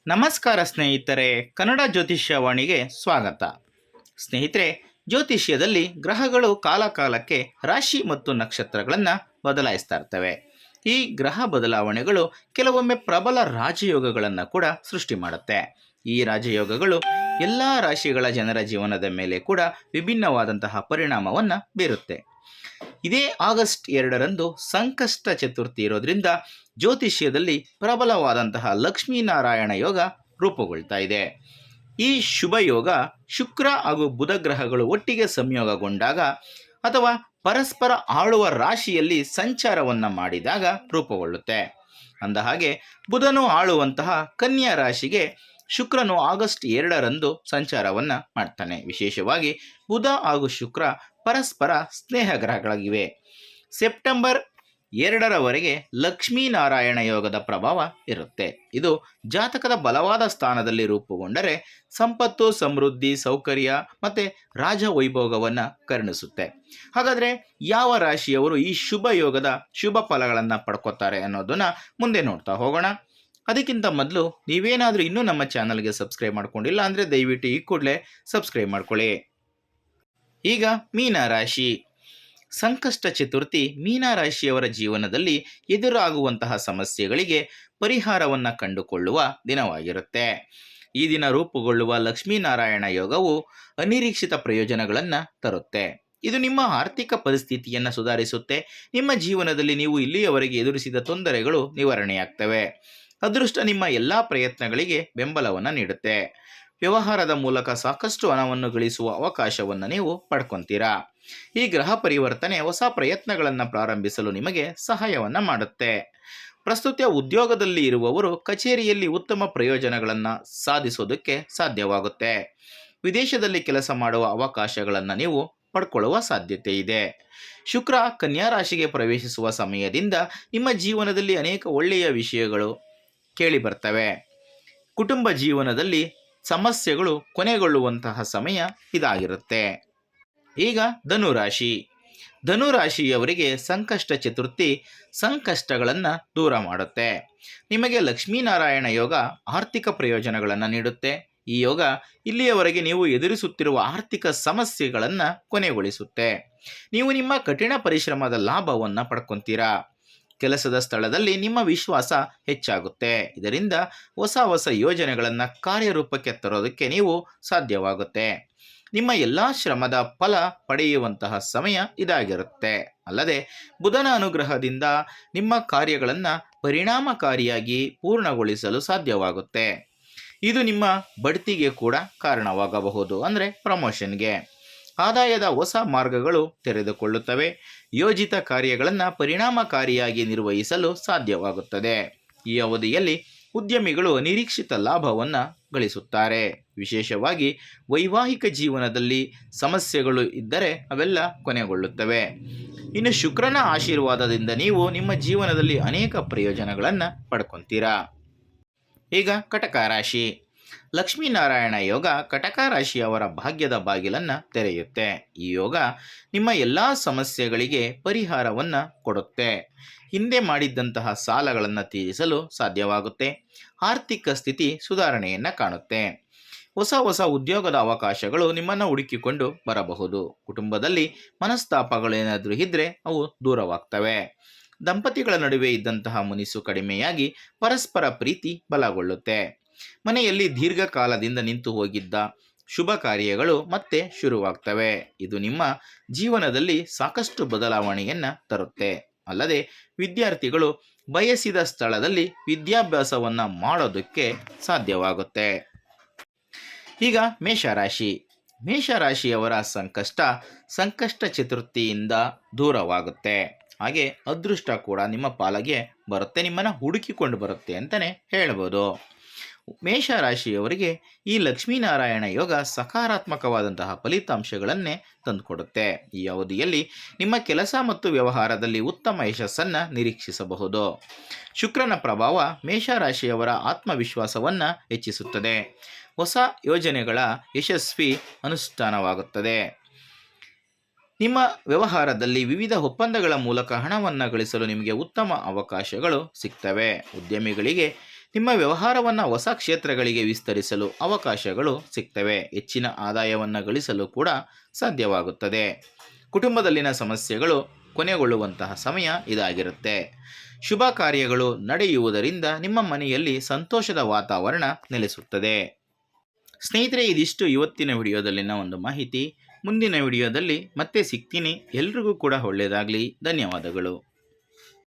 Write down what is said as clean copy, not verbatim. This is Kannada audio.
ನಮಸ್ಕಾರ ಸ್ನೇಹಿತರೆ, ಕನ್ನಡ ಜ್ಯೋತಿಷ್ಯವಾಣಿಗೆ ಸ್ವಾಗತ. ಸ್ನೇಹಿತರೆ, ಜ್ಯೋತಿಷ್ಯದಲ್ಲಿ ಗ್ರಹಗಳು ಕಾಲಕಾಲಕ್ಕೆ ರಾಶಿ ಮತ್ತು ನಕ್ಷತ್ರಗಳನ್ನು ಬದಲಾಯಿಸ್ತಾ ಇರ್ತವೆ. ಈ ಗ್ರಹ ಬದಲಾವಣೆಗಳು ಕೆಲವೊಮ್ಮೆ ಪ್ರಬಲ ರಾಜಯೋಗಗಳನ್ನು ಕೂಡ ಸೃಷ್ಟಿ ಮಾಡುತ್ತೆ. ಈ ರಾಜಯೋಗಗಳು ಎಲ್ಲ ರಾಶಿಗಳ ಜನರ ಜೀವನದ ಮೇಲೆ ಕೂಡ ವಿಭಿನ್ನವಾದಂತಹ ಪರಿಣಾಮವನ್ನು ಬೀರುತ್ತೆ. ಇದೇ ಆಗಸ್ಟ್ 2ರಂದು ಸಂಕಷ್ಟ ಚತುರ್ಥಿ ಇರೋದ್ರಿಂದ ಜ್ಯೋತಿಷ್ಯದಲ್ಲಿ ಪ್ರಬಲವಾದಂತಹ ಲಕ್ಷ್ಮೀನಾರಾಯಣ ಯೋಗ ರೂಪುಗೊಳ್ತಾ ಇದೆ. ಈ ಶುಭ ಯೋಗ ಶುಕ್ರ ಹಾಗೂ ಬುಧ ಗ್ರಹಗಳು ಒಟ್ಟಿಗೆ ಸಂಯೋಗಗೊಂಡಾಗ ಅಥವಾ ಪರಸ್ಪರ ಆಳುವ ರಾಶಿಯಲ್ಲಿ ಸಂಚಾರವನ್ನು ಮಾಡಿದಾಗ ರೂಪುಗೊಳ್ಳುತ್ತೆ. ಅಂದಹಾಗೆ ಬುಧನು ಆಳುವಂತಹ ಕನ್ಯಾ ರಾಶಿಗೆ ಶುಕ್ರನು ಆಗಸ್ಟ್ 2ರಂದು ಸಂಚಾರವನ್ನು ಮಾಡ್ತಾನೆ. ವಿಶೇಷವಾಗಿ ಬುಧ ಹಾಗೂ ಶುಕ್ರ ಪರಸ್ಪರ ಸ್ನೇಹ ಗ್ರಹಗಳಾಗಿವೆ. ಸೆಪ್ಟೆಂಬರ್ 2ರವರೆಗೆ ಲಕ್ಷ್ಮೀನಾರಾಯಣ ಯೋಗದ ಪ್ರಭಾವ ಇರುತ್ತೆ. ಇದು ಜಾತಕದ ಬಲವಾದ ಸ್ಥಾನದಲ್ಲಿ ರೂಪುಗೊಂಡರೆ ಸಂಪತ್ತು, ಸಮೃದ್ಧಿ, ಸೌಕರ್ಯ ಮತ್ತು ರಾಜವೈಭೋಗವನ್ನು ಕರುಣಿಸುತ್ತೆ. ಹಾಗಾದರೆ ಯಾವ ರಾಶಿಯವರು ಈ ಶುಭ ಯೋಗದ ಶುಭ ಫಲಗಳನ್ನು ಪಡ್ಕೋತಾರೆ ಅನ್ನೋದನ್ನು ಮುಂದೆ ನೋಡ್ತಾ ಹೋಗೋಣ. ಅದಕ್ಕಿಂತ ಮೊದಲು ನೀವೇನಾದರೂ ಇನ್ನೂ ನಮ್ಮ ಚಾನಲ್ಗೆ ಸಬ್ಸ್ಕ್ರೈಬ್ ಮಾಡ್ಕೊಂಡಿಲ್ಲ ಅಂದರೆ ದಯವಿಟ್ಟು ಈ ಕೂಡಲೇ ಸಬ್ಸ್ಕ್ರೈಬ್ ಮಾಡ್ಕೊಳ್ಳಿ. ಈಗ ಮೀನರಾಶಿ. ಸಂಕಷ್ಟ ಚತುರ್ಥಿ ಮೀನರಾಶಿಯವರ ಜೀವನದಲ್ಲಿ ಎದುರಾಗುವಂತಹ ಸಮಸ್ಯೆಗಳಿಗೆ ಪರಿಹಾರವನ್ನು ಕಂಡುಕೊಳ್ಳುವ ದಿನವಾಗಿರುತ್ತೆ. ಈ ದಿನ ರೂಪುಗೊಳ್ಳುವ ಲಕ್ಷ್ಮೀನಾರಾಯಣ ಯೋಗವು ಅನಿರೀಕ್ಷಿತ ಪ್ರಯೋಜನಗಳನ್ನು ತರುತ್ತೆ. ಇದು ನಿಮ್ಮ ಆರ್ಥಿಕ ಪರಿಸ್ಥಿತಿಯನ್ನು ಸುಧಾರಿಸುತ್ತೆ. ನಿಮ್ಮ ಜೀವನದಲ್ಲಿ ನೀವು ಇಲ್ಲಿಯವರೆಗೆ ಎದುರಿಸಿದ ತೊಂದರೆಗಳು ನಿವಾರಣೆಯಾಗ್ತವೆ. ಅದೃಷ್ಟ ನಿಮ್ಮ ಎಲ್ಲ ಪ್ರಯತ್ನಗಳಿಗೆ ಬೆಂಬಲವನ್ನು ನೀಡುತ್ತೆ. ವ್ಯವಹಾರದ ಮೂಲಕ ಸಾಕಷ್ಟು ಹಣವನ್ನು ಗಳಿಸುವ ಅವಕಾಶವನ್ನು ನೀವು ಪಡ್ಕೊತೀರಾ. ಈ ಗ್ರಹ ಪರಿವರ್ತನೆ ಹೊಸ ಪ್ರಯತ್ನಗಳನ್ನು ಪ್ರಾರಂಭಿಸಲು ನಿಮಗೆ ಸಹಾಯವನ್ನು ಮಾಡುತ್ತೆ. ಪ್ರಸ್ತುತ ಉದ್ಯೋಗದಲ್ಲಿ ಇರುವವರು ಕಚೇರಿಯಲ್ಲಿ ಉತ್ತಮ ಪ್ರಯೋಜನಗಳನ್ನು ಸಾಧಿಸೋದಕ್ಕೆ ಸಾಧ್ಯವಾಗುತ್ತೆ. ವಿದೇಶದಲ್ಲಿ ಕೆಲಸ ಮಾಡುವ ಅವಕಾಶಗಳನ್ನು ನೀವು ಪಡ್ಕೊಳ್ಳುವ ಸಾಧ್ಯತೆ ಇದೆ. ಶುಕ್ರ ಕನ್ಯಾ ರಾಶಿಗೆ ಪ್ರವೇಶಿಸುವ ಸಮಯದಿಂದ ನಿಮ್ಮ ಜೀವನದಲ್ಲಿ ಅನೇಕ ಒಳ್ಳೆಯ ವಿಷಯಗಳು ಕೇಳಿ ಬರ್ತವೆ. ಕುಟುಂಬ ಜೀವನದಲ್ಲಿ ಸಮಸ್ಯೆಗಳು ಕೊನೆಗೊಳ್ಳುವಂತಹ ಸಮಯ ಇದಾಗಿರುತ್ತೆ. ಈಗ ಧನುರಾಶಿ. ಧನುರಾಶಿಯವರಿಗೆ ಸಂಕಷ್ಟ ಚತುರ್ಥಿ ಸಂಕಷ್ಟಗಳನ್ನು ದೂರ ಮಾಡುತ್ತೆ. ನಿಮಗೆ ಲಕ್ಷ್ಮೀನಾರಾಯಣ ಯೋಗ ಆರ್ಥಿಕ ಪ್ರಯೋಜನಗಳನ್ನು ನೀಡುತ್ತೆ. ಈ ಯೋಗ ಇಲ್ಲಿಯವರೆಗೆ ನೀವು ಎದುರಿಸುತ್ತಿರುವ ಆರ್ಥಿಕ ಸಮಸ್ಯೆಗಳನ್ನು ಕೊನೆಗೊಳಿಸುತ್ತೆ. ನೀವು ನಿಮ್ಮ ಕಠಿಣ ಪರಿಶ್ರಮದ ಲಾಭವನ್ನು ಪಡ್ಕೊತೀರಾ. ಕೆಲಸದ ಸ್ಥಳದಲ್ಲಿ ನಿಮ್ಮ ವಿಶ್ವಾಸ ಹೆಚ್ಚಾಗುತ್ತೆ. ಇದರಿಂದ ಹೊಸ ಯೋಜನೆಗಳನ್ನು ಕಾರ್ಯರೂಪಕ್ಕೆ ತರೋದಕ್ಕೆ ನೀವು ಸಾಧ್ಯವಾಗುತ್ತೆ. ನಿಮ್ಮ ಎಲ್ಲ ಶ್ರಮದ ಫಲ ಪಡೆಯುವಂತಹ ಸಮಯ ಇದಾಗಿರುತ್ತೆ. ಅಲ್ಲದೆ ಬುಧನ ಅನುಗ್ರಹದಿಂದ ನಿಮ್ಮ ಕಾರ್ಯಗಳನ್ನು ಪರಿಣಾಮಕಾರಿಯಾಗಿ ಪೂರ್ಣಗೊಳಿಸಲು ಸಾಧ್ಯವಾಗುತ್ತೆ. ಇದು ನಿಮ್ಮ ಬಡ್ತಿಗೆ ಕೂಡ ಕಾರಣವಾಗಬಹುದು, ಅಂದರೆ ಪ್ರಮೋಷನ್ಗೆ. ಆದಾಯದ ಹೊಸ ಮಾರ್ಗಗಳು ತೆರೆದುಕೊಳ್ಳುತ್ತವೆ. ಯೋಜಿತ ಕಾರ್ಯಗಳನ್ನು ಪರಿಣಾಮಕಾರಿಯಾಗಿ ನಿರ್ವಹಿಸಲು ಸಾಧ್ಯವಾಗುತ್ತದೆ. ಈ ಅವಧಿಯಲ್ಲಿ ಉದ್ಯಮಿಗಳು ನಿರೀಕ್ಷಿತ ಲಾಭವನ್ನು ಗಳಿಸುತ್ತಾರೆ. ವಿಶೇಷವಾಗಿ ವೈವಾಹಿಕ ಜೀವನದಲ್ಲಿ ಸಮಸ್ಯೆಗಳು ಇದ್ದರೆ ಅವೆಲ್ಲ ಕೊನೆಗೊಳ್ಳುತ್ತವೆ. ಇನ್ನು ಶುಕ್ರನ ಆಶೀರ್ವಾದದಿಂದ ನೀವು ನಿಮ್ಮ ಜೀವನದಲ್ಲಿ ಅನೇಕ ಪ್ರಯೋಜನಗಳನ್ನು ಪಡ್ಕೊತೀರಾ. ಈಗ ಕಟಕ ರಾಶಿ. ಲಕ್ಷ್ಮೀನಾರಾಯಣ ಯೋಗ ಕಟಕ ರಾಶಿಯವರ ಭಾಗ್ಯದ ಬಾಗಿಲನ್ನು ತೆರೆಯುತ್ತೆ. ಈ ಯೋಗ ನಿಮ್ಮ ಎಲ್ಲ ಸಮಸ್ಯೆಗಳಿಗೆ ಪರಿಹಾರವನ್ನು ಕೊಡುತ್ತೆ. ಹಿಂದೆ ಮಾಡಿದ್ದಂತಹ ಸಾಲಗಳನ್ನು ತೀರಿಸಲು ಸಾಧ್ಯವಾಗುತ್ತೆ. ಆರ್ಥಿಕ ಸ್ಥಿತಿ ಸುಧಾರಣೆಯನ್ನು ಕಾಣುತ್ತೆ. ಹೊಸ ಉದ್ಯೋಗದ ಅವಕಾಶಗಳು ನಿಮ್ಮನ್ನು ಹುಡುಕಿಕೊಂಡು ಬರಬಹುದು. ಕುಟುಂಬದಲ್ಲಿ ಮನಸ್ತಾಪಗಳೇನಾದರೂ ಇದ್ದರೆ ಅವು ದೂರವಾಗ್ತವೆ. ದಂಪತಿಗಳ ನಡುವೆ ಇದ್ದಂತಹ ಮುನಿಸು ಕಡಿಮೆಯಾಗಿ ಪರಸ್ಪರ ಪ್ರೀತಿ ಬಲಗೊಳ್ಳುತ್ತೆ. ಮನೆಯಲ್ಲಿ ದೀರ್ಘಕಾಲದಿಂದ ನಿಂತು ಹೋಗಿದ್ದ ಶುಭ ಕಾರ್ಯಗಳು ಮತ್ತೆ ಶುರುವಾಗ್ತವೆ. ಇದು ನಿಮ್ಮ ಜೀವನದಲ್ಲಿ ಸಾಕಷ್ಟು ಬದಲಾವಣೆಯನ್ನು ತರುತ್ತೆ. ಅಲ್ಲದೆ ವಿದ್ಯಾರ್ಥಿಗಳು ಬಯಸಿದ ಸ್ಥಳದಲ್ಲಿ ವಿದ್ಯಾಭ್ಯಾಸವನ್ನು ಮಾಡೋದಕ್ಕೆ ಸಾಧ್ಯವಾಗುತ್ತೆ. ಈಗ ಮೇಷರಾಶಿ. ಮೇಷರಾಶಿಯವರ ಸಂಕಷ್ಟ ಚತುರ್ಥಿಯಿಂದ ದೂರವಾಗುತ್ತೆ. ಹಾಗೆ ಅದೃಷ್ಟ ಕೂಡ ನಿಮ್ಮ ಪಾಲಿಗೆ ಬರುತ್ತೆ, ನಿಮ್ಮನ್ನು ಹುಡುಕಿಕೊಂಡು ಬರುತ್ತೆ ಅಂತಲೇ ಹೇಳ್ಬೋದು. ಮೇಷರಾಶಿಯವರಿಗೆ ಈ ಲಕ್ಷ್ಮೀನಾರಾಯಣ ಯೋಗ ಸಕಾರಾತ್ಮಕವಾದಂತಹ ಫಲಿತಾಂಶಗಳನ್ನೇ ತಂದುಕೊಡುತ್ತೆ. ಈ ಅವಧಿಯಲ್ಲಿ ನಿಮ್ಮ ಕೆಲಸ ಮತ್ತು ವ್ಯವಹಾರದಲ್ಲಿ ಉತ್ತಮ ಯಶಸ್ಸನ್ನು ನಿರೀಕ್ಷಿಸಬಹುದು. ಶುಕ್ರನ ಪ್ರಭಾವ ಮೇಷರಾಶಿಯವರ ಆತ್ಮವಿಶ್ವಾಸವನ್ನು ಹೆಚ್ಚಿಸುತ್ತದೆ. ಹೊಸ ಯೋಜನೆಗಳ ಯಶಸ್ವಿ ಅನುಷ್ಠಾನವಾಗುತ್ತದೆ. ನಿಮ್ಮ ವ್ಯವಹಾರದಲ್ಲಿ ವಿವಿಧ ಒಪ್ಪಂದಗಳ ಮೂಲಕ ಹಣವನ್ನು ಗಳಿಸಲು ನಿಮಗೆ ಉತ್ತಮ ಅವಕಾಶಗಳು ಸಿಗ್ತವೆ. ಉದ್ಯಮಿಗಳಿಗೆ ನಿಮ್ಮ ವ್ಯವಹಾರವನ್ನು ಹೊಸ ಕ್ಷೇತ್ರಗಳಿಗೆ ವಿಸ್ತರಿಸಲು ಅವಕಾಶಗಳು ಸಿಗ್ತವೆ. ಹೆಚ್ಚಿನ ಆದಾಯವನ್ನು ಗಳಿಸಲು ಕೂಡ ಸಾಧ್ಯವಾಗುತ್ತದೆ. ಕುಟುಂಬದಲ್ಲಿನ ಸಮಸ್ಯೆಗಳು ಕೊನೆಗೊಳ್ಳುವಂತಹ ಸಮಯ ಇದಾಗಿರುತ್ತೆ. ಶುಭ ಕಾರ್ಯಗಳು ನಡೆಯುವುದರಿಂದ ನಿಮ್ಮ ಮನೆಯಲ್ಲಿ ಸಂತೋಷದ ವಾತಾವರಣ ನೆಲೆಸುತ್ತದೆ. ಸ್ನೇಹಿತರೆ, ಇದಿಷ್ಟು ಇವತ್ತಿನ ವಿಡಿಯೋದಲ್ಲಿನ ಒಂದು ಮಾಹಿತಿ. ಮುಂದಿನ ವಿಡಿಯೋದಲ್ಲಿ ಮತ್ತೆ ಸಿಗ್ತೀನಿ. ಎಲ್ರಿಗೂ ಕೂಡ ಒಳ್ಳೆಯದಾಗಲಿ. ಧನ್ಯವಾದಗಳು.